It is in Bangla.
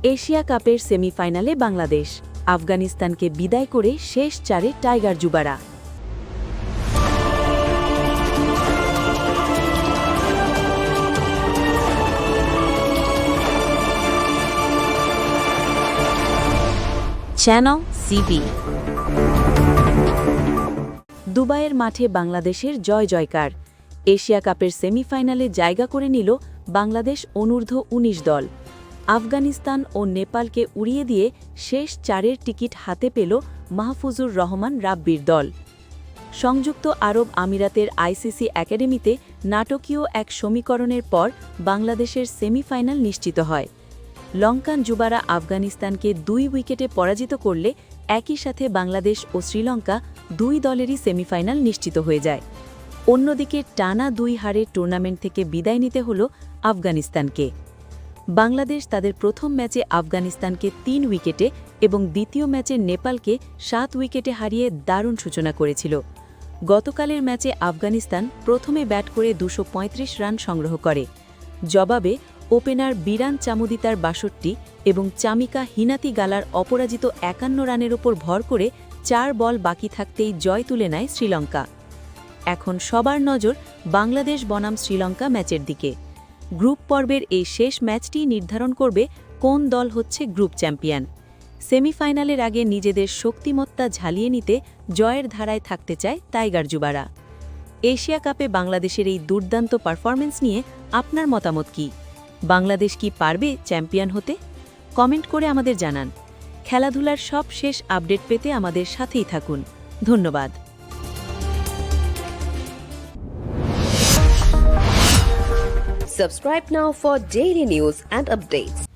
এশিয়া কাপের সেমিফাইনালে বাংলাদেশ আফগানিস্তানকে বিদায় করে শেষ চারে টাইগার যুবারা। Channel CB. দুবাইয়ের মাঠে বাংলাদেশের জয়-জয়কার। এশিয়া কাপের সেমিফাইনালে জায়গা করে নিল বাংলাদেশ অনূর্ধ্ব-19 দল। আফগানিস্তান ও নেপালকে উড়িয়ে দিয়ে শেষ চারের টিকিট হাতে পেল মাহফুজুর রহমান রাব্বির দল। সংযুক্ত আরব আমিরাতের আইসিসি একাডেমিতে নাটকীয় এক সমীকরণের পর বাংলাদেশের সেমিফাইনাল নিশ্চিত হয়। লঙ্কান যুবারা আফগানিস্তানকে 2 উইকেটে পরাজিত করলে একই সাথে বাংলাদেশ ও শ্রীলঙ্কা 2 দলেরই সেমিফাইনাল নিশ্চিত হয়ে যায়। অন্যদিকে টানা 2 হারে টুর্নামেন্ট থেকে বিদায় নিতে হল আফগানিস্তানকে। বাংলাদেশ তাদের প্রথম ম্যাচে আফগানিস্তানকে 3 উইকেটে এবং দ্বিতীয় ম্যাচে নেপালকে 7 উইকেটে হারিয়ে দারুণ সূচনা করেছিল। গতকালের ম্যাচে আফগানিস্তান প্রথমে ব্যাট করে 235 রান সংগ্রহ করে। জবাবে ওপেনার বিরান চামুদিতার 62 এবং চামিকা হিনাতি গালার অপরাজিত 51 রানের ওপর ভর করে 4 বল বাকি থাকতেই জয় তুলে নেয় শ্রীলঙ্কা। এখন সবার নজর বাংলাদেশ বনাম শ্রীলঙ্কা ম্যাচের দিকে। গ্রুপ পর্বের এই শেষ ম্যাচটি নির্ধারণ করবে কোন দল হচ্ছে গ্রুপ চ্যাম্পিয়ন। সেমিফাইনালের আগে নিজেদের শক্তিমত্তা ঝালিয়ে নিতে জয়ের ধারায় থাকতে চায় টাইগার যুবারা। এশিয়া কাপে বাংলাদেশের এই দুর্দান্ত পারফরম্যান্স নিয়ে আপনার মতামত কি? বাংলাদেশ কি পারবে চ্যাম্পিয়ন হতে? কমেন্ট করে আমাদের জানান। খেলাধুলার সব শেষ আপডেট পেতে আমাদের সাথেই থাকুন। ধন্যবাদ। Subscribe now for daily news and updates.